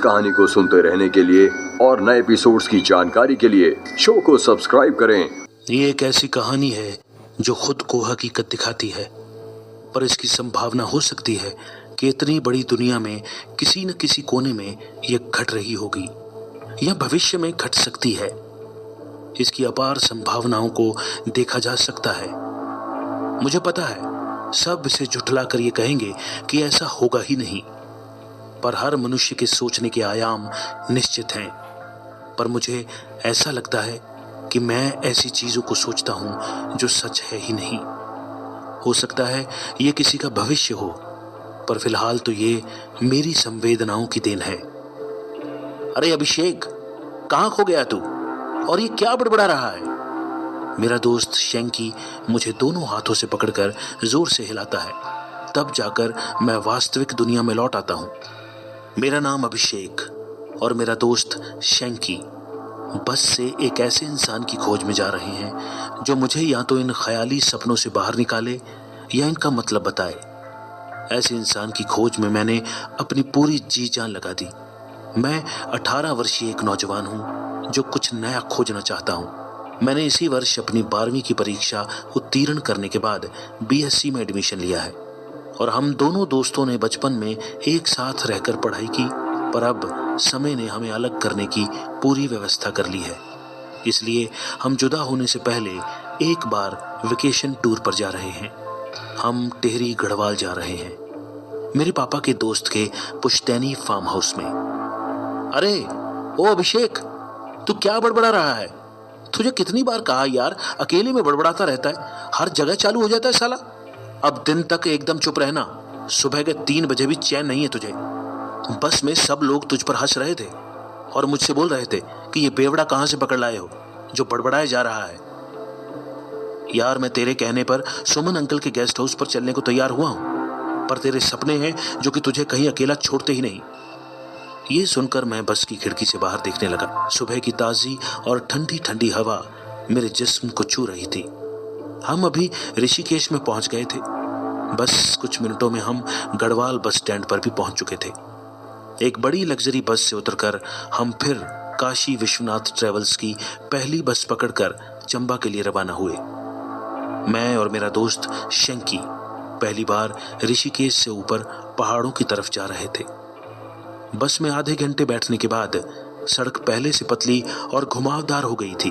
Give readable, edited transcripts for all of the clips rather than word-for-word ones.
कहानी को सुनते रहने के लिए और नए एपिसोड्स की जानकारी के लिए शो को सब्सक्राइब करें। ये एक ऐसी कहानी है जो खुद को हकीकत दिखाती है, पर इसकी संभावना हो सकती है कि इतनी बड़ी दुनिया में किसी न किसी कोने में ये घट रही होगी या भविष्य में घट सकती है। इसकी अपार संभावनाओं को देखा जा सकता है। मुझे पता है सब इसे झुठला कर ये कहेंगे कि ऐसा होगा ही नहीं, पर हर मनुष्य के सोचने के आयाम निश्चित हैं। पर मुझे ऐसा लगता है कि मैं ऐसी चीजों को सोचता हूं जो सच है ही नहीं। हो सकता है ये किसी का भविष्य हो, पर फिलहाल तो ये मेरी संवेदनाओं की देन है। अरे अभिषेक, कहां खो गया तू? और ये क्या बड़बड़ा रहा है? मेरा दोस्त शेंकी मुझे दोनों हाथों से पकड़कर जोर से हिलाता है। तब जाकर मैं वास्तविक दुनिया में लौट आता हूं। मेरा नाम अभिषेक और मेरा दोस्त शेंकी बस से एक ऐसे इंसान की खोज में जा रहे हैं जो मुझे या तो इन ख्याली सपनों से बाहर निकाले या इनका मतलब बताए। ऐसे इंसान की खोज में मैंने अपनी पूरी जी जान लगा दी। मैं 18 वर्षीय एक नौजवान हूं जो कुछ नया खोजना चाहता हूं। मैंने इसी वर्ष अपनी 12वीं की परीक्षा उत्तीर्ण करने के बाद बीएससी में एडमिशन लिया है और हम दोनों दोस्तों ने बचपन में एक साथ रहकर पढ़ाई की, पर अब समय ने हमें अलग करने की पूरी व्यवस्था कर ली है। इसलिए हम जुदा होने से पहले एक बार वेकेशन टूर पर जा रहे हैं। हम टिहरी गढ़वाल जा रहे हैं, मेरे पापा के दोस्त के पुश्तैनी फार्म हाउस में। अरे ओ अभिषेक, तू क्या बड़बड़ा रहा है? तुझे कितनी बार कहा यार, अकेले में बड़बड़ाता रहता है, हर जगह चालू हो जाता है साला। अब दिन तक एकदम चुप रहना, सुबह के 3 बजे भी चैन नहीं है तुझे। बस में सब लोग तुझ पर हंस रहे थे और मुझसे बोल रहे थे कि ये बेवड़ा कहां से पकड़ लाए हो जो बड़बड़ाए जा रहा है। यार मैं तेरे कहने पर सुमन अंकल के गेस्ट हाउस पर चलने को तैयार हुआ हूं, पर तेरे सपने हैं जो कि तुझे कहीं अकेला छोड़ते ही नहीं। ये सुनकर मैं बस की खिड़की से बाहर देखने लगा। सुबह की ताजी और ठंडी ठंडी हवा मेरे जिस्म को छू रही थी। हम अभी ऋषिकेश में पहुंच गए थे। बस कुछ मिनटों में हम गढ़वाल बस स्टैंड पर भी पहुंच चुके थे। एक बड़ी लग्जरी बस से उतरकर हम फिर काशी विश्वनाथ ट्रेवल्स की पहली बस पकड़कर चंबा के लिए रवाना हुए। मैं और मेरा दोस्त शेंकी पहली बार ऋषिकेश से ऊपर पहाड़ों की तरफ जा रहे थे। बस में आधे घंटे बैठने के बाद सड़क पहले से पतली और घुमावदार हो गई थी।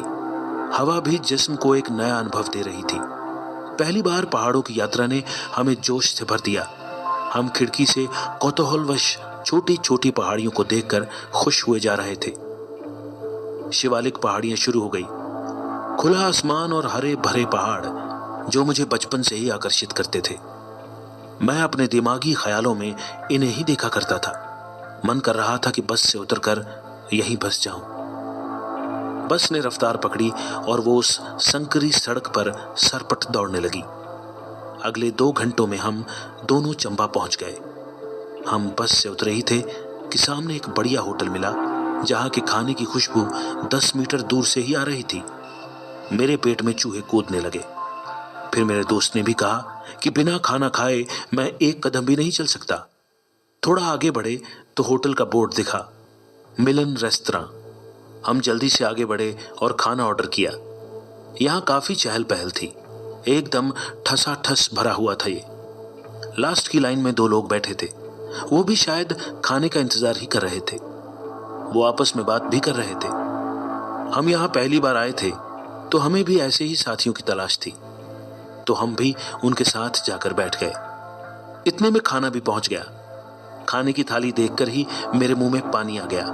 हवा भी जिस्म को एक नया अनुभव दे रही थी। पहली बार पहाड़ों की यात्रा ने हमें जोश से भर दिया। हम खिड़की से कौतूहलवश छोटी छोटी पहाड़ियों को देखकर खुश हुए जा रहे थे। शिवालिक पहाड़ियां शुरू हो गई। खुला आसमान और हरे भरे पहाड़ जो मुझे बचपन से ही आकर्षित करते थे। मैं अपने दिमागी ख्यालों में इन्हें ही देखा करता था। मन कर रहा था कि बस से उतरकर यहीं बस जाऊं। बस ने रफ्तार पकड़ी और वो उस संकरी सड़क पर सरपट दौड़ने लगी। अगले 2 घंटों में हम दोनों चंबा पहुंच गए। हम बस से उतरे ही थे कि सामने एक बढ़िया होटल मिला जहां के खाने की खुशबू 10 मीटर दूर से ही आ रही थी। मेरे पेट में चूहे कूदने लगे। फिर मेरे दोस्त ने भी कहा कि बिना खाना खाए मैं एक कदम भी नहीं चल सकता। थोड़ा आगे बढ़े तो होटल का बोर्ड दिखा, मिलन रेस्तरां। हम जल्दी से आगे बढ़े और खाना ऑर्डर किया। यहाँ काफी चहल पहल थी, एकदम ठसाठस भरा हुआ था ये। लास्ट की लाइन में 2 लोग बैठे थे, वो भी शायद खाने का इंतजार ही कर रहे थे। वो आपस में बात भी कर रहे थे। हम यहाँ पहली बार आए थे तो हमें भी ऐसे ही साथियों की तलाश थी, तो हम भी उनके साथ जाकर बैठ गए। इतने में खाना भी पहुंच गया। खाने की थाली देखकर ही मेरे मुंह में पानी आ गया।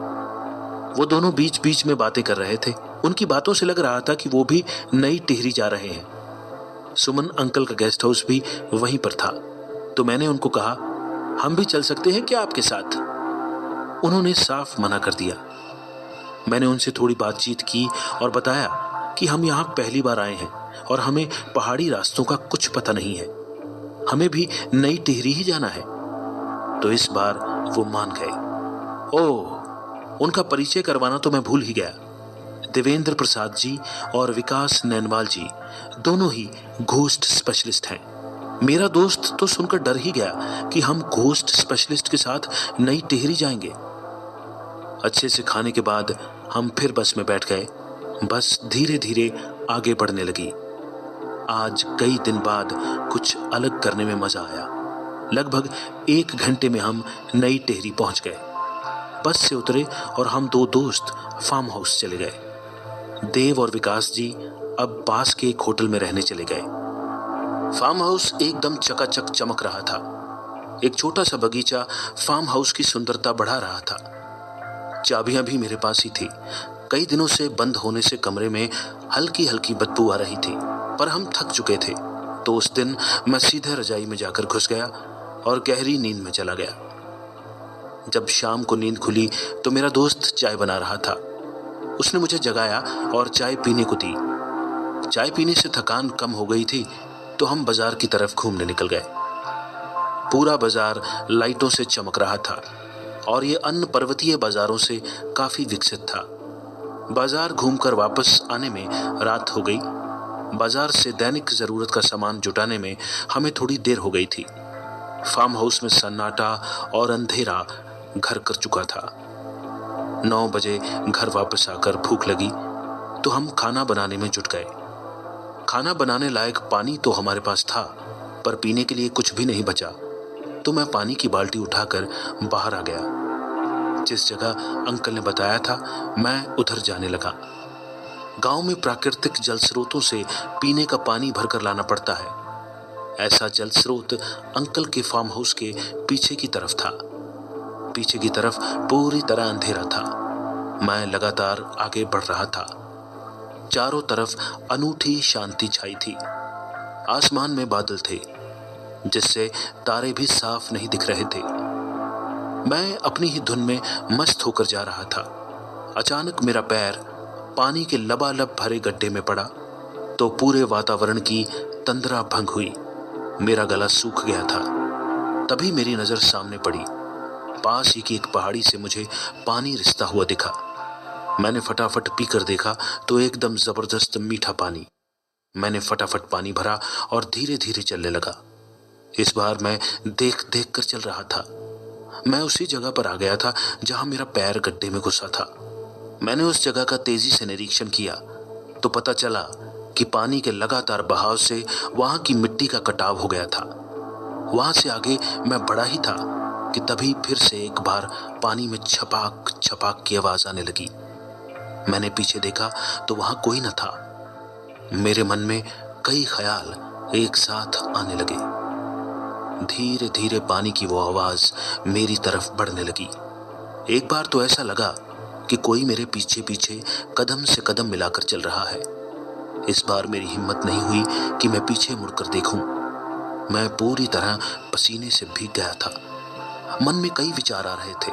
वो दोनों बीच बीच में बातें कर रहे थे। उनकी बातों से लग रहा था कि वो भी नई टिहरी जा रहे हैं। सुमन अंकल का गेस्ट हाउस भी वहीं पर था, तो मैंने उनको कहा, हम भी चल सकते हैं क्या आपके साथ? उन्होंने साफ मना कर दिया। मैंने उनसे थोड़ी बातचीत की और बताया कि हम यहाँ पहली बार आए हैं और हमें पहाड़ी रास्तों का कुछ पता नहीं है, हमें भी नई टिहरी ही जाना है। तो इस बार वो मान गए। ओह, उनका परिचय करवाना तो मैं भूल ही गया। देवेंद्र प्रसाद जी और विकास नैनवाल जी दोनों ही घोस्ट स्पेशलिस्ट हैं। मेरा दोस्त तो सुनकर डर ही गया कि हम घोस्ट स्पेशलिस्ट के साथ नई टिहरी जाएंगे। अच्छे से खाने के बाद हम फिर बस में बैठ गए। बस धीरे धीरे आगे बढ़ने लगी। आज कई दिन बाद कुछ अलग करने में मजा आया। लगभग 1 घंटे में हम नई टेहरी पहुंच गए। बस से उतरे और हम 2 दोस्त फार्म हाउस चले गए। देव और विकास जी अब पास के एक होटल में रहने चले गए। फार्म हाउस एकदम चकाचक चमक रहा था। एक छोटा सा बगीचा फार्म हाउस की सुंदरता बढ़ा रहा था। चाबियां भी मेरे पास ही थी। कई दिनों से बंद होने से कमरे में हल्की हल्की बदबू आ रही थी, पर हम थक चुके थे, तो उस दिन मैं सीधे रजाई में जाकर घुस गया और गहरी नींद में चला गया। जब शाम को नींद खुली तो मेरा दोस्त चाय बना रहा था। उसने मुझे जगाया और चाय पीने को दी। चाय पीने से थकान कम हो गई थी, तो हम बाजार की तरफ घूमने निकल गए। पूरा बाजार लाइटों से चमक रहा था और ये अन्य पर्वतीय बाजारों से काफी विकसित था। बाजार घूमकर वापस आने में रात हो गई। बाजार से दैनिक जरूरत का सामान जुटाने में हमें थोड़ी देर हो गई थी। फार्म हाउस में सन्नाटा और अंधेरा घर कर चुका था। 9 बजे घर वापस आकर भूख लगी तो हम खाना बनाने में जुट गए। खाना बनाने लायक पानी तो हमारे पास था, पर पीने के लिए कुछ भी नहीं बचा, तो मैं पानी की बाल्टी उठाकर बाहर आ गया। जिस जगह अंकल ने बताया था मैं उधर जाने लगा। गांव में प्राकृतिक जल स्रोतों से पीने का पानी भरकर लाना पड़ता है। ऐसा जल स्रोत अंकल के फार्म हाउस के पीछे की तरफ था। पीछे की तरफ पूरी तरह अंधेरा था। मैं लगातार आगे बढ़ रहा था। चारों तरफ अनूठी शांति छाई थी। आसमान में बादल थे, जिससे तारे भी साफ नहीं दिख रहे थे। मैं अपनी ही धुन में मस्त होकर जा रहा था। अचानक मेरा पैर पानी के लबालब भरे गड्ढे में पड़ा तो पूरे वातावरण की तंद्रा भंग हुई। मेरा गला सूख गया था। तभी मेरी नजर सामने पड़ी। पास ही की एक पहाड़ी से मुझे पानी रिसता हुआ दिखा। मैंने फटाफट पीकर देखा तो एकदम जबरदस्त मीठा पानी। मैंने फटाफट पानी भरा और धीरे धीरे चलने लगा। इस बार मैं देख देख कर चल रहा था। मैं उसी जगह पर आ गया था जहां मेरा पैर गड्ढे में घुसा था। मैंने उस जगह का तेजी से निरीक्षण किया तो पता चला कि पानी के लगातार बहाव से वहां की मिट्टी का कटाव हो गया था। वहां से आगे मैं बढ़ा ही था कि तभी फिर से एक बार पानी में छपाक छपाक की आवाज आने लगी। मैंने पीछे देखा तो वहां कोई न था। मेरे मन में कई ख्याल एक साथ आने लगे। धीरे धीरे पानी की वो आवाज मेरी तरफ बढ़ने लगी। एक बार तो ऐसा लगा कि कोई मेरे पीछे पीछे कदम से कदम मिलाकर चल रहा है। इस बार मेरी हिम्मत नहीं हुई कि मैं पीछे मुड़कर देखूं। मैं पूरी तरह पसीने से भीग गया था। मन में कई विचार आ रहे थे,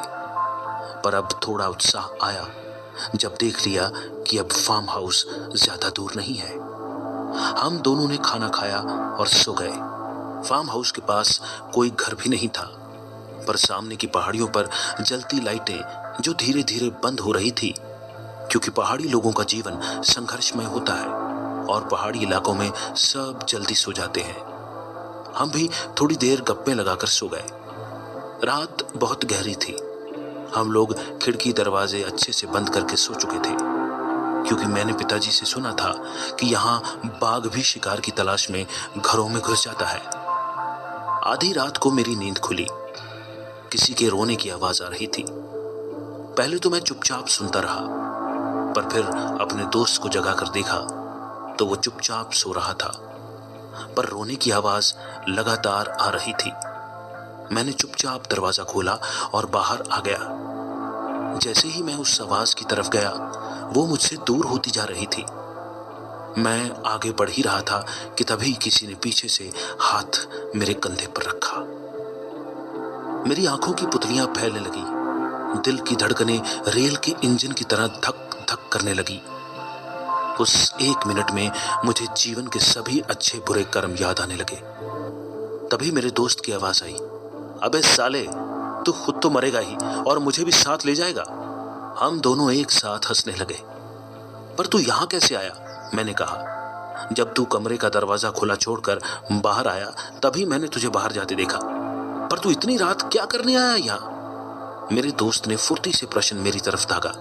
पर अब थोड़ा उत्साह आया जब देख लिया कि अब फार्म हाउस ज्यादा दूर नहीं है। हम दोनों ने खाना खाया और सो गए। फार्म हाउस के पास कोई घर भी नहीं था, पर सामने की पहाड़ियों पर जलती लाइटें जो धीरे धीरे बंद हो रही थी, क्योंकि पहाड़ी लोगों का जीवन संघर्षमय होता है और पहाड़ी इलाकों में सब जल्दी सो जाते हैं। हम भी थोड़ी देर गप्पे लगाकर सो गए। रात बहुत गहरी थी। हम लोग खिड़की दरवाजे अच्छे से बंद करके सो चुके थे, क्योंकि मैंने पिताजी से सुना था कि यहाँ बाघ भी शिकार की तलाश में घरों में घुस जाता है। आधी रात को मेरी नींद खुली। किसी के रोने की आवाज आ रही थी। पहले तो मैं चुपचाप सुनता रहा, पर फिर अपने दोस्त को जगाकर देखा तो वो चुपचाप सो रहा था, पर रोने की आवाज लगातार आ रही थी। मैंने चुपचाप दरवाजा खोला और बाहर आ गया। जैसे ही मैं उस आवाज की तरफ गया, वो मुझसे दूर होती जा रही थी। मैं आगे बढ़ ही रहा था कि तभी किसी ने पीछे से हाथ मेरे कंधे पर रखा। मेरी आंखों की पुतलियां फैलने लगी। दिल की धड़कनें रेल के इंजन की तरह धक धक करने लगी। उस 1 मिनट में मुझे जीवन के सभी अच्छे बुरे कर्म याद आने लगे। तभी मेरे दोस्त की आवाज आई, अबे साले, तू खुद तो मरेगा ही और मुझे भी साथ ले जाएगा। हम दोनों एक साथ हंसने लगे। पर तू यहां कैसे आया? मैंने कहा। जब तू कमरे का दरवाजा खुला छोड़कर बाहर आया, तभी मैंने तुझे बाहर जाते देखा। पर तू इतनी रात क्या करने आया यहाँ? मेरे दोस्त ने फुर्ती से प्रश्न मेरी तरफ दागा।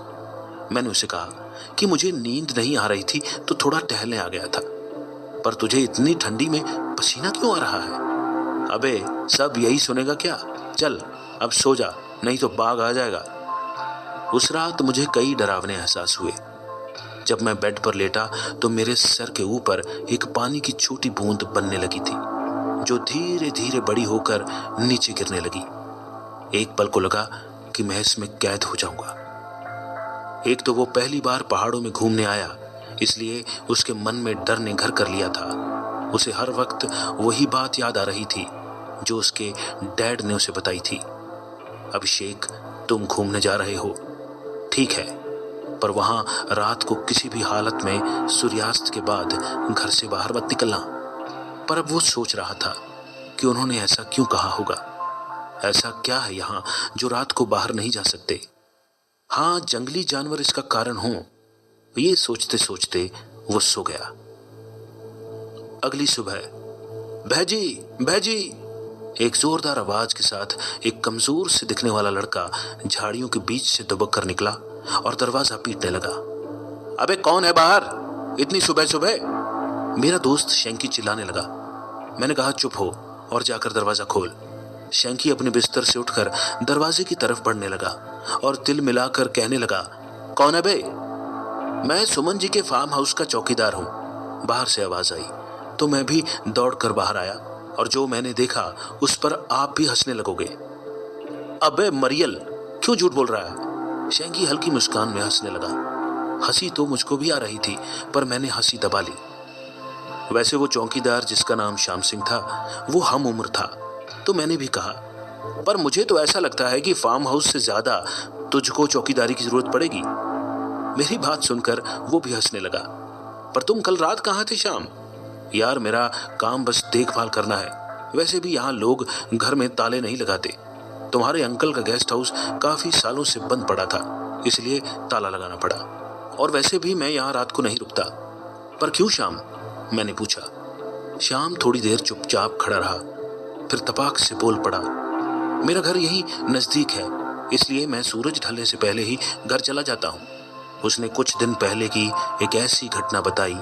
मैंने उसे कहा कि मुझे नींद नहीं आ रही थी तो थोड़ा टहलने आ गया था। पर तुझे इतनी ठंडी में पसीना क्यों आ रहा है? अबे सब यही सुनेगा क्या? चल अब सो जा, नहीं तो बाघ आ जाएगा। उस रात मुझे कई डरावने एहसास हुए। जब मैं बेड पर लेटा तो मेरे सर के ऊपर एक पानी की छोटी बूंद बनने लगी थी, जो धीरे धीरे बड़ी होकर नीचे गिरने लगी। एक पल को लगा कि मैं इसमें कैद हो जाऊंगा। एक तो वो पहली बार पहाड़ों में घूमने आया, इसलिए उसके मन में डर ने घर कर लिया था। उसे हर वक्त वही बात याद आ रही थी जो उसके डैड ने उसे बताई थी। अभिषेक, तुम घूमने जा रहे हो, ठीक है, पर वहां रात को किसी भी हालत में सूर्यास्त के बाद घर से बाहर मत निकलना। पर अब वो सोच रहा था कि उन्होंने ऐसा क्यों कहा होगा। ऐसा क्या है यहाँ जो रात को बाहर नहीं जा सकते? हाँ, जंगली जानवर इसका कारण हो। ये सोचते सोचते वो सो गया। अगली सुबह, भैजी भैजी, एक जोरदार आवाज के साथ एक कमजोर से दिखने वाला लड़का झाड़ियों के बीच से दुबक कर निकला और दरवाजा पीटने लगा। अबे कौन है बाहर इतनी सुबह सुबह? मेरा दोस्त शैंकी चिल्लाने लगा। मैंने कहा चुप हो और जाकर दरवाजा खोल। शैंकी अपने बिस्तर से उठकर दरवाजे की तरफ बढ़ने लगा और तिल मिलाकर कहने लगा, कौन है बे? मैं सुमन जी के फार्म हाउस का चौकीदार हूं। बाहर से आवाज आई तो मैं भी दौड़कर बाहर आया और जो मैंने देखा उस पर आप भी हंसने लगोगे। अबे मरियल, क्यों झूठ बोल रहा है? शैंकी हल्की मुस्कान में हंसने लगा। हंसी तो मुझको भी आ रही थी, पर मैंने हंसी दबा ली। वैसे वो चौकीदार जिसका नाम श्याम सिंह था, वो हम उम्र था, तो मैंने भी कहा, पर मुझे तो ऐसा लगता है कि फार्म हाउस से ज्यादा तुझको चौकीदारी की जरूरत पड़ेगी। मेरी बात सुनकर वो भी हंसने लगा। पर तुम कल रात कहाँ थे श्याम? यार मेरा काम बस देखभाल करना है। वैसे भी यहाँ लोग घर में ताले नहीं लगाते। तुम्हारे अंकल का गेस्ट हाउस काफी सालों से बंद पड़ा था, इसलिए ताला लगाना पड़ा। और वैसे भी मैं यहाँ रात को नहीं रुकता। पर क्यों श्याम? मैंने पूछा। श्याम थोड़ी देर चुपचाप खड़ा रहा, फिर तपाक से बोल पड़ा, मेरा घर यही नजदीक है, इसलिए मैं सूरज ढलने से पहले ही घर चला जाता हूँ। उसने कुछ दिन पहले की एक ऐसी घटना बताई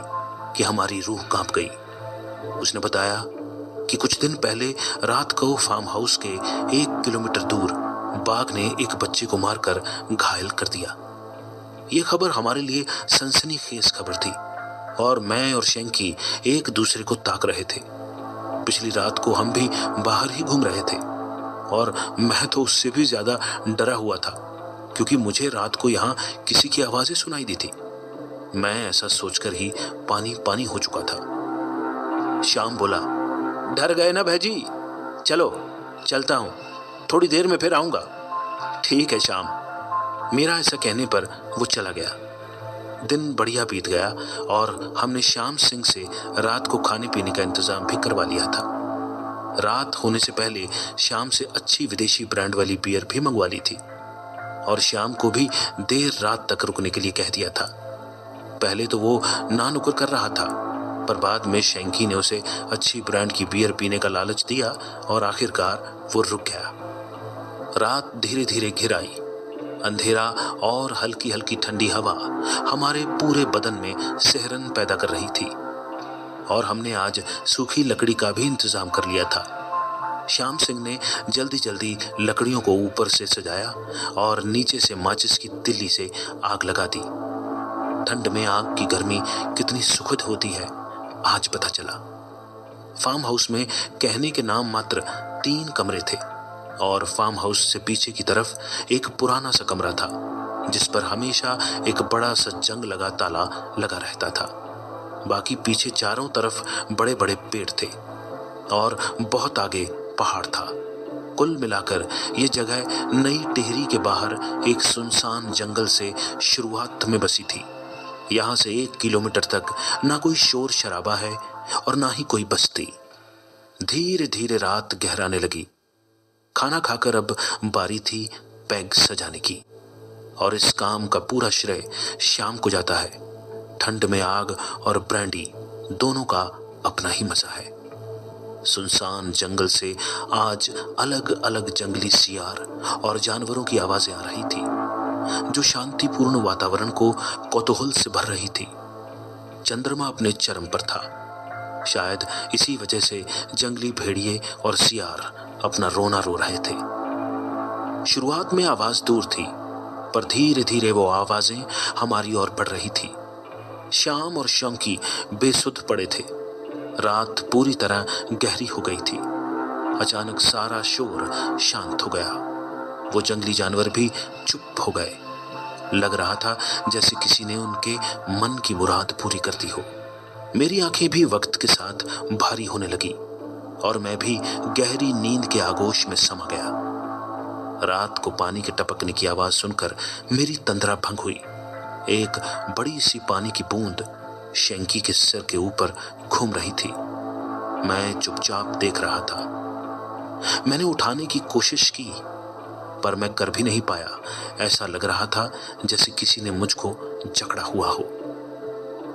कि हमारी रूह कांप गई। उसने बताया कि कुछ दिन पहले रात को फार्म हाउस के 1 किलोमीटर दूर बाघ ने एक बच्चे को मारकर घायल कर दिया। ये खबर हमारे लिए सनसनीखेज खबर थी और मैं और शैंकी एक दूसरे को ताक रहे थे। पिछली रात को हम भी बाहर ही घूम रहे थे और मैं तो उससे भी ज्यादा डरा हुआ था, क्योंकि मुझे रात को यहाँ किसी की आवाजें सुनाई दी थी। मैं ऐसा सोचकर ही पानी पानी हो चुका था। श्याम बोला, डर गए ना भैजी? चलो चलता हूँ, थोड़ी देर में फिर आऊंगा। ठीक है श्याम। मेरा ऐसा कहने पर वो चला गया। दिन बढ़िया बीत गया और हमने श्याम सिंह से रात को खाने पीने का इंतजाम भी करवा लिया था। रात होने से पहले श्याम से अच्छी विदेशी ब्रांड वाली बियर भी मंगवा ली थी और श्याम को भी देर रात तक रुकने के लिए कह दिया था। पहले तो वो ना नुकर कर रहा था, पर बाद में शैंकी ने उसे अच्छी ब्रांड की बियर पीने का लालच दिया और आखिरकार वो रुक गया। रात धीरे धीरे घिर आई। अंधेरा और हल्की हल्की ठंडी हवा हमारे पूरे बदन में सिहरन पैदा कर रही थी और हमने आज सूखी लकड़ी का भी इंतजाम कर लिया था। श्याम सिंह ने जल्दी जल्दी लकड़ियों को ऊपर से सजाया और नीचे से माचिस की तिल्ली से आग लगा दी। ठंड में आग की गर्मी कितनी सुखद होती है आज पता चला। फार्म हाउस में कहने के नाम मात्र 3 कमरे थे और फार्म हाउस से पीछे की तरफ एक पुराना सा कमरा था जिस पर हमेशा एक बड़ा सा जंग लगा ताला लगा रहता था। बाकी पीछे चारों तरफ बड़े बड़े पेड़ थे और बहुत आगे पहाड़ था। कुल मिलाकर ये जगह नई टिहरी के बाहर एक सुनसान जंगल से शुरुआत में बसी थी। यहाँ से 1 किलोमीटर तक ना कोई शोर शराबा है और ना ही कोई बस्ती। धीरे धीरे रात गहराने लगी। खाना खाकर अब बारी थी पैग सजाने की और इस काम का पूरा श्रेय शाम को जाता है। ठंड में आग और ब्रांडी दोनों का अपना ही मजा है। सुनसान जंगल से आज अलग अलग जंगली सियार और जानवरों की आवाजें आ रही थी, जो शांतिपूर्ण वातावरण को कौतूहल से भर रही थी। चंद्रमा अपने चरम पर था। शायद इसी वजह से जंगली भेड़िए और सियार अपना रोना रो रहे थे। शुरुआत में आवाज दूर थी, पर धीरे धीरे वो आवाजें हमारी ओर बढ़ रही थी। श्याम और शौकी बेसुध पड़े थे। रात पूरी तरह गहरी हो गई थी। अचानक सारा शोर शांत हो गया। वो जंगली जानवर भी चुप हो गए। लग रहा था जैसे किसी ने उनके मन की मुराद पूरी कर दी हो। मेरी आंखें भी वक्त के साथ भारी होने लगी और मैं भी गहरी नींद के आगोश में समा गया। रात को पानी के टपकने की आवाज सुनकर मेरी तंद्रा भंग हुई। एक बड़ी सी पानी की बूंद शंकी के सिर के ऊपर घूम रही थी। मैं चुपचाप देख रहा था। मैंने उठाने की कोशिश की, पर मैं कर भी नहीं पाया। ऐसा लग रहा था जैसे किसी ने मुझको जकड़ा हुआ हो।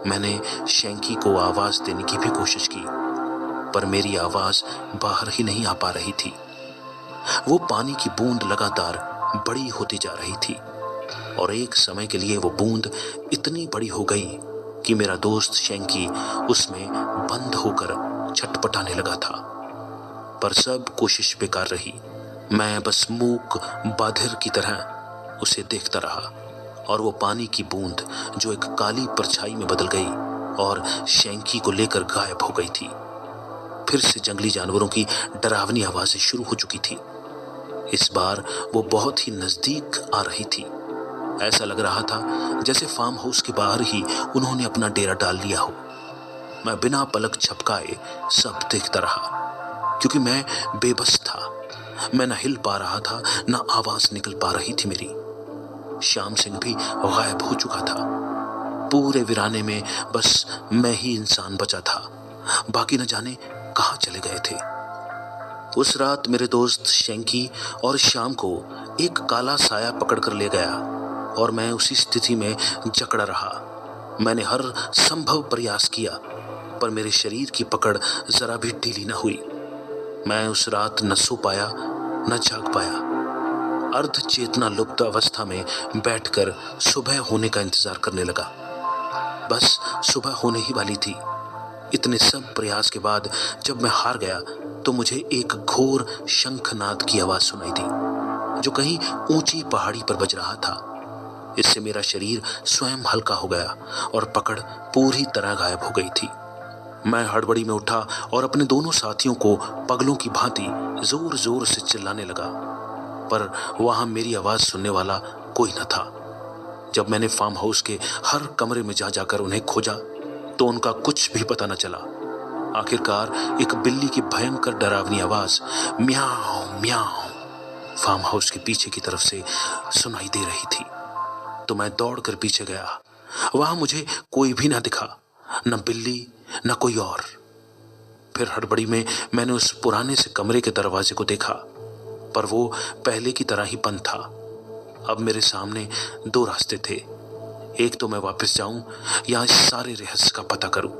मैंने शंकी को आवाज देने की भी कोशिश की, पर मेरी आवाज बाहर ही नहीं आ पा रही थी। वो पानी की बूंद लगातार बड़ी होती जा रही थी और एक समय के लिए वो बूंद इतनी बड़ी हो गई कि मेरा दोस्त शंकी उसमें बंद होकर छटपटाने लगा था। पर सब कोशिश बेकार रही। मैं बस मूक बाधिर की तरह उसे देखता रहा और वो पानी की बूंद जो एक काली परछाई में बदल गई और शंकी को लेकर गायब हो गई थी। फिर से जंगली जानवरों की डरावनी आवाजें शुरू हो चुकी थी। इस बार वो बहुत ही नजदीक आ रही थी। ऐसा लग रहा था जैसे फार्म हाउस के बाहर ही उन्होंने अपना डेरा डाल लिया हो। मैं बिना पलक झपकाए सब देखता रहा, क्योंकि मैं बेबस था। मैं न हिल पा रहा था, न आवाज निकल पा रही थी मेरी। श्याम सिंह भी गायब हो चुका था। पूरे वीराने में बस मैं ही इंसान बचा था। बाकी न जाने कहाँ चले गए थे। उस रात मेरे दोस्त शंकी और श्याम को एक काला साया पकड़कर ले गया और मैं उसी स्थिति में जकड़ा रहा। मैंने हर संभव प्रयास किया, पर मेरे शरीर की पकड़ जरा भी ढीली न हुई। मैं उस रात न सो पाया न जाग पाया। अर्ध चेतना लुप्त अवस्था में बैठकर सुबह होने का इंतजार करने लगा। बस सुबह होने ही वाली थी। इतने सब प्रयास के बाद जब मैं हार गया तो मुझे एक घोर शंखनाद की आवाज सुनाई दी, जो कहीं ऊंची पहाड़ी पर बज रहा था। इससे मेरा शरीर स्वयं हल्का हो गया और पकड़ पूरी तरह गायब हो गई थी। मैं हड़बड़ी में उठा और अपने दोनों साथियों को पगलों की भांति जोर जोर से चिल्लाने लगा, पर वहां मेरी आवाज सुनने वाला कोई न था। जब मैंने फार्म हाउस के हर कमरे में जा जाकर उन्हें खोजा तो उनका कुछ भी पता न चला। आखिरकार एक बिल्ली की भयंकर डरावनी आवाज म्याऊ म्याऊ फार्म हाउस के पीछे की तरफ से सुनाई दे रही थी। तो मैं दौड़कर पीछे गया। वहां मुझे कोई भी ना दिखा, न बिल्ली न कोई और। फिर हड़बड़ी में मैंने उस पुराने से कमरे के दरवाजे को देखा, पर वो पहले की तरह ही बंद था। अब मेरे सामने दो रास्ते थे। एक तो मैं वापस जाऊं या इस सारे रहस्य का पता करूं।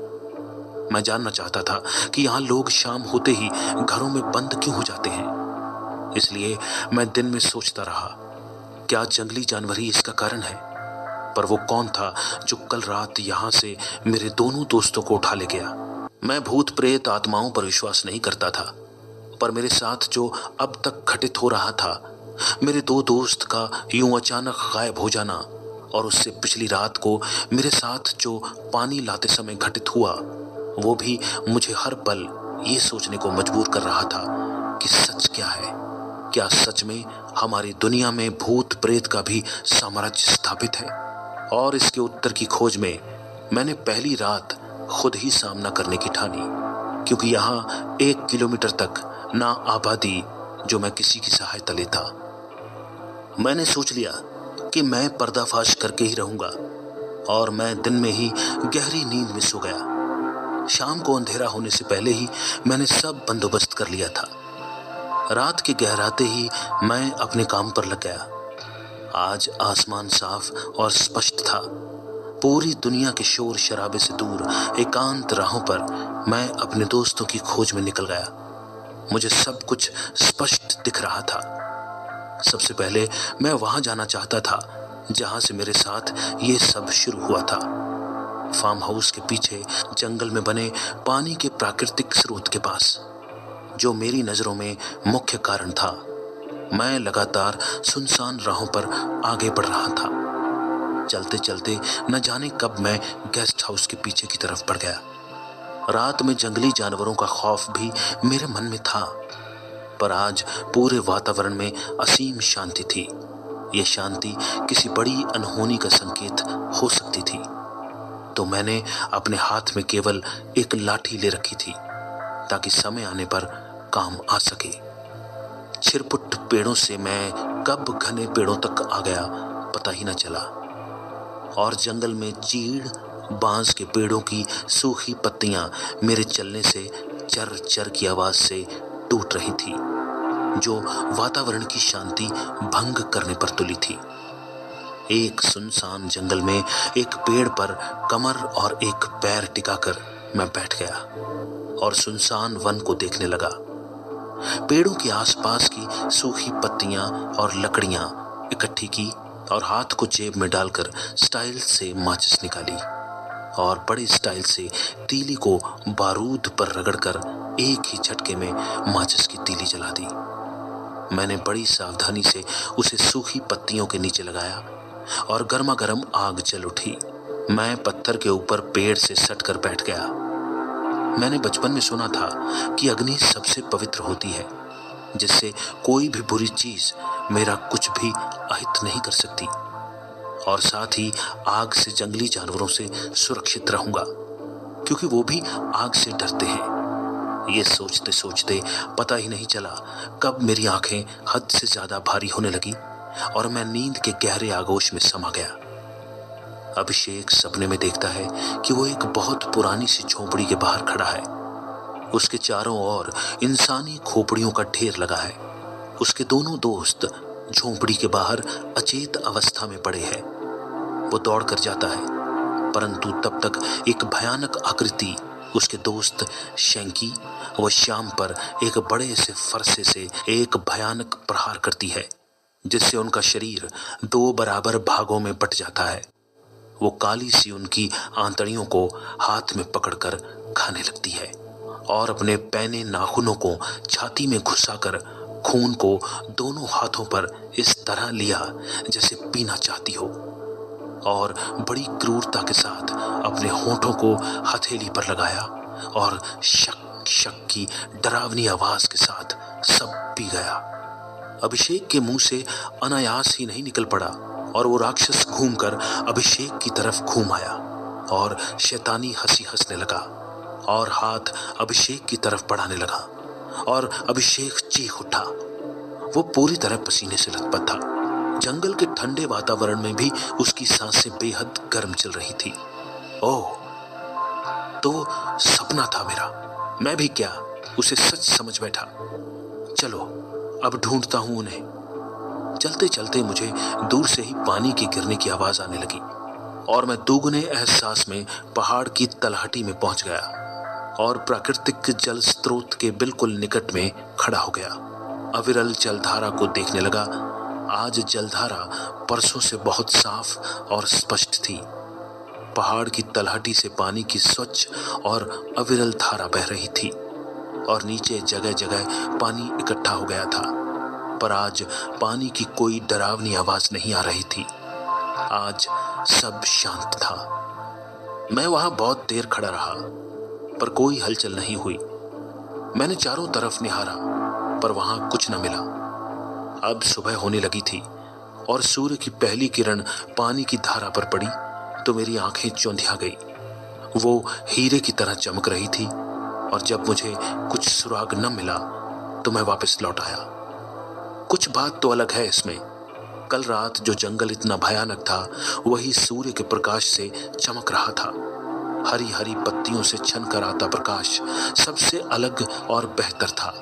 मैं जानना चाहता था कि यहाँ लोग शाम होते ही घरों में बंद क्यों हो जाते हैं। इसलिए मैं दिन में सोचता रहा, क्या जंगली जानवर ही इसका कारण है? पर वो कौन था जो कल रात यहाँ से मेरे दोनों दोस्तों को उठा ले गया? मैं भूत प्रेत आत्माओं पर विश्वास नहीं करता था, पर मेरे साथ जो अब तक घटित हो रहा था, मेरे दो दोस्त का यूं अचानक गायब हो जाना और उससे पिछली रात को मेरे साथ जो पानी लाते समय घटित हुआ, वो भी मुझे हर पल ये सोचने को मजबूर कर रहा था कि सच क्या है। क्या सच में हमारी दुनिया में भूत प्रेत का भी साम्राज्य स्थापित है? और इसके उत्तर की खोज में मैंने पहली रात खुद ही सामना करने की ठानी, क्योंकि यहाँ 1 किलोमीटर तक ना आबादी जो मैं किसी की सहायता लेता। मैंने सोच लिया कि मैं पर्दाफाश करके ही रहूंगा और मैं दिन में ही गहरी नींद में सो गया। शाम को अंधेरा होने से पहले ही मैंने सब बंदोबस्त कर लिया था। रात के गहराते ही मैं अपने काम पर लग गया। आज आसमान साफ और स्पष्ट था। पूरी दुनिया के शोर शराबे से दूर एकांत राहों पर मैं अपने दोस्तों की खोज में निकल गया। मुझे सब कुछ स्पष्ट दिख रहा था। सबसे पहले मैं वहां जाना चाहता था जहां से मेरे साथ ये सब शुरू हुआ था। फार्म हाउस के पीछे जंगल में बने पानी के प्राकृतिक स्रोत के पास, जो मेरी नजरों में मुख्य कारण था। मैं लगातार सुनसान राहों पर आगे बढ़ रहा था। चलते चलते न जाने कब मैं गेस्ट हाउस के पीछे की तरफ बढ़ गया। रात में जंगली जानवरों का खौफ भी मेरे मन में था, पर आज पूरे वातावरण में असीम शांति थी। यह शांति किसी बड़ी अनहोनी का संकेत हो सकती थी। तो मैंने अपने हाथ में केवल एक लाठी ले रखी थी ताकि समय आने पर काम आ सके। छिरपुट पेड़ों से मैं कब घने पेड़ों तक आ गया पता ही न चला, और जंगल में चीड़ बांस के पेड़ों की सूखी पत्तियां मेरे चलने से चर चर की आवाज से टूट रही थी, जो वातावरण की शांति भंग करने पर तुली थी। एक सुनसान जंगल में एक पेड़ पर कमर और एक पैर टिकाकर मैं बैठ गया और सुनसान वन को देखने लगा। पेड़ों के आसपास की सूखी पत्तियां और लकड़ियां इकट्ठी की और हाथ को जेब में डालकर स्टाइल से माचिस निकाली और बड़े स्टाइल से तीली को बारूद पर रगड़कर एक ही झटके में माचिस की तीली जला दी। मैंने बड़ी सावधानी से उसे सूखी पत्तियों के नीचे लगाया और गर्मा गर्म आग जल उठी। मैं पत्थर के ऊपर पेड़ से सटकर बैठ गया। मैंने बचपन में सुना था कि अग्नि सबसे पवित्र होती है, जिससे कोई भी बुरी चीज मेरा कुछ भी अहित नहीं कर सकती, और साथ ही आग से जंगली जानवरों से सुरक्षित रहूंगा, क्योंकि वो भी आग से डरते हैं। ये सोचते सोचते पता ही नहीं चला कब मेरी आंखें हद से ज्यादा भारी होने लगी और मैं नींद के गहरे आगोश में समा गया। अभिषेक सपने में देखता है कि वो एक बहुत पुरानी सी झोपड़ी के बाहर खड़ा है। उसके चारों ओर इंसानी खोपड़ियों का ढेर लगा है। उसके दोनों दोस्त झोपड़ी के बाहर अचेत अवस्था में पड़े हैं। वो दौड़ कर जाता है, परंतु तब तक एक भयानक आकृति उसके दोस्त शैंकी व श्याम पर एक बड़े से फरसे से एक भयानक प्रहार करती है, जिससे उनका शरीर 2 बराबर भागों में बट जाता है। वो काली सी उनकी आंतड़ियों को हाथ में पकड़कर खाने लगती है और अपने पैने नाखूनों को छाती में घुसाकर खून को दोनों हाथों पर इस तरह लिया जैसे पीना चाहती हो, और बड़ी क्रूरता के साथ अपने होंठों को हथेली पर लगाया और शक शक की डरावनी आवाज के साथ सब पी गया। अभिषेक के मुंह से अनायास ही नहीं निकल पड़ा और वो राक्षस घूमकर अभिषेक की तरफ घूम आया और शैतानी हंसी हंसने लगा और हाथ अभिषेक की तरफ बढ़ाने लगा और अभिषेक चीख उठा। वो पूरी तरह पसीने से लथपथ था। जंगल के ठंडे वातावरण में भी उसकी सांसें बेहद गर्म चल रही थी। ओह, तो सपना था मेरा। मैं भी क्या, उसे सच समझ बैठा। चलो अब ढूंढता हूं उन्हें। चलते चलते मुझे दूर से ही पानी के गिरने की आवाज आने लगी और मैं दोगुने एहसास में पहाड़ की तलहटी में पहुंच गया और प्राकृतिक जल स्रोत के बिल्कुल निकट में खड़ा हो गया। अविरल जलधारा को देखने लगा। आज जलधारा परसों से बहुत साफ और स्पष्ट थी। पहाड़ की तलहटी से पानी की स्वच्छ और अविरल धारा बह रही थी और नीचे जगह जगह पानी इकट्ठा हो गया था, पर आज पानी की कोई डरावनी आवाज नहीं आ रही थी। आज सब शांत था। मैं वहां बहुत देर खड़ा रहा, पर कोई हलचल नहीं हुई। मैंने चारों तरफ निहारा, पर वहां कुछ न मिला। अब सुबह होने लगी थी और सूर्य की पहली किरण पानी की धारा पर पड़ी तो मेरी आंखें चौंधिया गई। वो हीरे की तरह चमक रही थी और जब मुझे कुछ सुराग न मिला तो मैं वापस लौट आया। कुछ बात तो अलग है इसमें। कल रात जो जंगल इतना भयानक था, वही सूर्य के प्रकाश से चमक रहा था। हरी हरी पत्तियों से छन कर आता प्रकाश सबसे अलग और बेहतर था।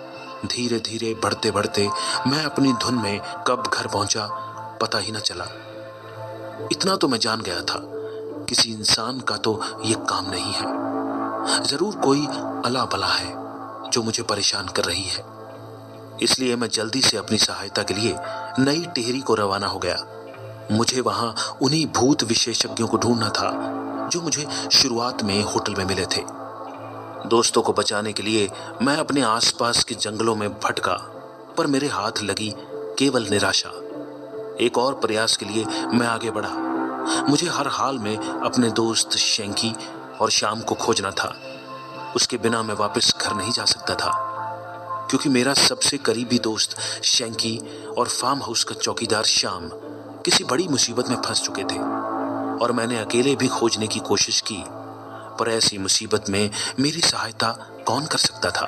धीरे धीरे बढ़ते बढ़ते मैं अपनी धुन में कब घर पहुंचा पता ही न चला। इतना तो मैं जान गया था किसी इंसान का तो ये काम नहीं है। जरूर कोई अला बला है जो मुझे परेशान कर रही है। इसलिए मैं जल्दी से अपनी सहायता के लिए नई टिहरी को रवाना हो गया। मुझे वहां उन्हीं भूत विशेषज्ञों को ढूंढना था जो मुझे शुरुआत में होटल में मिले थे। दोस्तों को बचाने के लिए मैं अपने आसपास के जंगलों में भटका, पर मेरे हाथ लगी केवल निराशा। एक और प्रयास के लिए मैं आगे बढ़ा। मुझे हर हाल में अपने दोस्त शेंकी और शाम को खोजना था। उसके बिना मैं वापस घर नहीं जा सकता था, क्योंकि मेरा सबसे करीबी दोस्त शेंकी और फार्म हाउस का चौकीदार शाम किसी बड़ी मुसीबत में फंस चुके थे और मैंने अकेले भी खोजने की कोशिश की, पर ऐसी मुसीबत में मेरी सहायता कौन कर सकता था।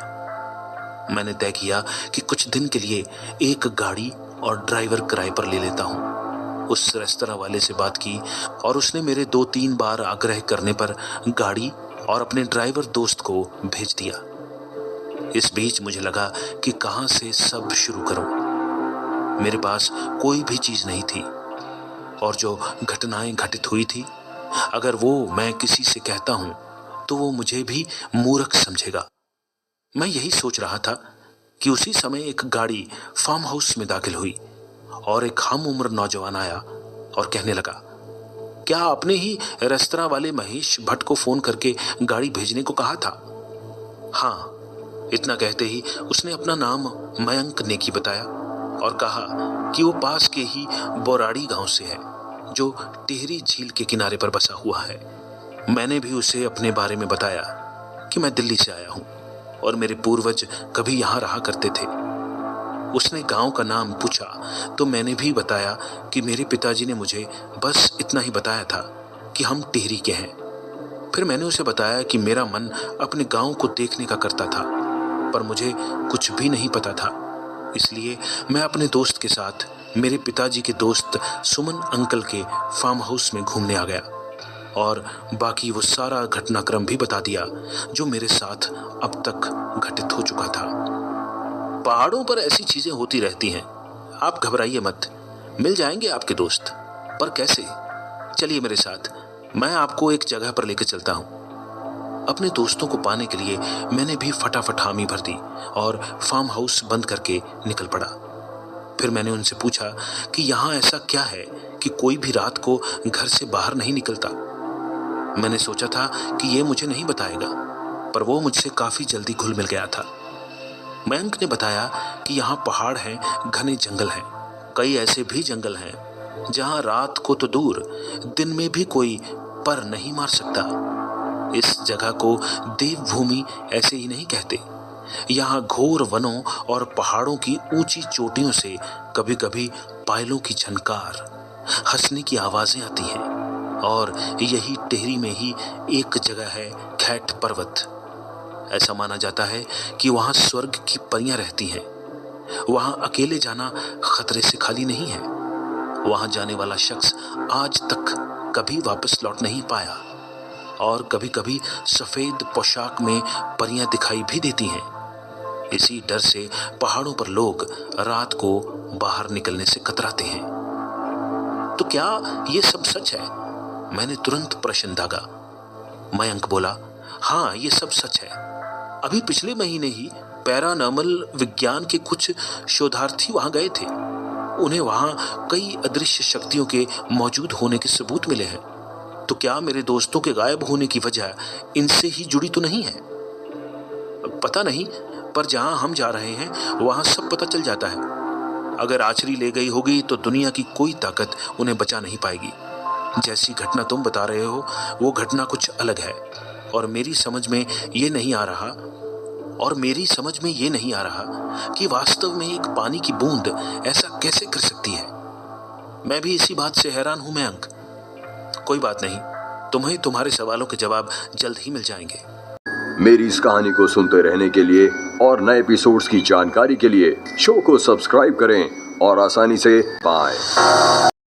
मैंने तय किया कि कुछ दिन के लिए एक गाड़ी और ड्राइवर किराए पर ले लेता हूँ। उस रेस्तरां वाले से बात की और उसने मेरे 2-3 बार आग्रह करने पर गाड़ी और अपने ड्राइवर दोस्त को भेज दिया। इस बीच मुझे लगा कि कहां से सब शुरू करूं। मेरे पास कोई भी चीज नहीं थी और जो घटनाएं घटित हुई थी, अगर वो मैं किसी से कहता हूं तो वो मुझे भी मूर्ख समझेगा। मैं यही सोच रहा था कि उसी समय एक गाड़ी फार्म हाउस में दाखिल हुई और एक हम उम्र नौजवान आया और कहने लगा, क्या आपने ही रेस्तरां वाले महेश भट्ट को फोन करके गाड़ी भेजने को कहा था? हाँ। इतना कहते ही उसने अपना नाम मयंक नेकी बताया और कहा कि वो पास के ही बोराड़ी गांव से है, जो टिहरी झील के किनारे पर बसा हुआ है। मैंने भी उसे अपने बारे में बताया कि मैं दिल्ली से आया हूं और मेरे पूर्वज कभी यहां रहा करते थे। उसने गांव का नाम पूछा तो मैंने भी बताया कि मेरे पिताजी ने मुझे बस इतना ही बताया था कि हम टिहरी के हैं। फिर मैंने उसे बताया कि मेरा मन अपने गांव को देखने का करता था, पर मुझे कुछ भी नहीं पता था। इसलिए मैं अपने दोस्त के साथ मेरे पिताजी के दोस्त सुमन अंकल के फार्म हाउस में घूमने आ गया और बाकी वो सारा घटनाक्रम भी बता दिया जो मेरे साथ अब तक घटित हो चुका था। पहाड़ों पर ऐसी चीजें होती रहती हैं, आप घबराइए मत, मिल जाएंगे आपके दोस्त। पर कैसे? चलिए मेरे साथ, मैं आपको एक जगह पर लेकर चलता हूं। अपने दोस्तों को पाने के लिए मैंने भी फटाफट हामी भर दी और फार्म हाउस बंद करके निकल पड़ा। फिर मैंने उनसे पूछा कि यहाँ ऐसा क्या है कि कोई भी रात को घर से बाहर नहीं निकलता। मैंने सोचा था कि ये मुझे नहीं बताएगा, पर वो मुझसे काफी जल्दी घुल मिल गया था। मयंक ने बताया कि यहाँ पहाड़ हैं, घने जंगल हैं। कई ऐसे भी जंगल हैं जहाँ रात को तो दूर, दिन में भी कोई पर नहीं मार सकता। इस जगह को देवभूमि ऐसे ही नहीं कहते। यहाँ घोर वनों और पहाड़ों की ऊंची चोटियों से कभी कभी पायलों की झनकार, हंसने की आवाजें आती हैं। और यही टिहरी में ही एक जगह है खैट पर्वत। ऐसा माना जाता है कि वहाँ स्वर्ग की परियां रहती हैं। वहाँ अकेले जाना खतरे से खाली नहीं है। वहाँ जाने वाला शख्स आज तक कभी वापस लौट नहीं पाया और कभी कभी सफेद पोशाक में परियां दिखाई भी देती हैं। इसी डर से पहाड़ों पर लोग रात को बाहर निकलने से कतराते हैं। तो क्या ये सब सच है? मैंने तुरंत प्रश्न दागा। मयंक बोला, हाँ ये सब सच है। अभी पिछले महीने ही पैरानॉर्मल विज्ञान के कुछ शोधार्थी वहां गए थे। उन्हें वहां कई अदृश्य शक्तियों के मौजूद होने के सबूत मिले हैं। तो क्या मेरे दोस्तों के गायब होने की वजह इनसे ही जुड़ी तो नहीं है? पता नहीं, पर जहां हम जा रहे हैं वहां सब पता चल जाता है। अगर आचरी ले गई होगी तो दुनिया की कोई ताकत उन्हें बचा नहीं पाएगी। जैसी घटना तुम बता रहे हो वो घटना कुछ अलग है और मेरी समझ में ये नहीं आ रहा कि वास्तव में एक पानी की बूंद ऐसा कैसे कर सकती है। मैं भी इसी बात से हैरान हूं मयंक। कोई बात नहीं, तुम्हें तुम्हारे सवालों के जवाब जल्द ही मिल जाएंगे। मेरी इस कहानी को सुनते रहने के लिए और नए एपिसोड्स की जानकारी के लिए शो को सब्सक्राइब करें और आसानी से पाएं।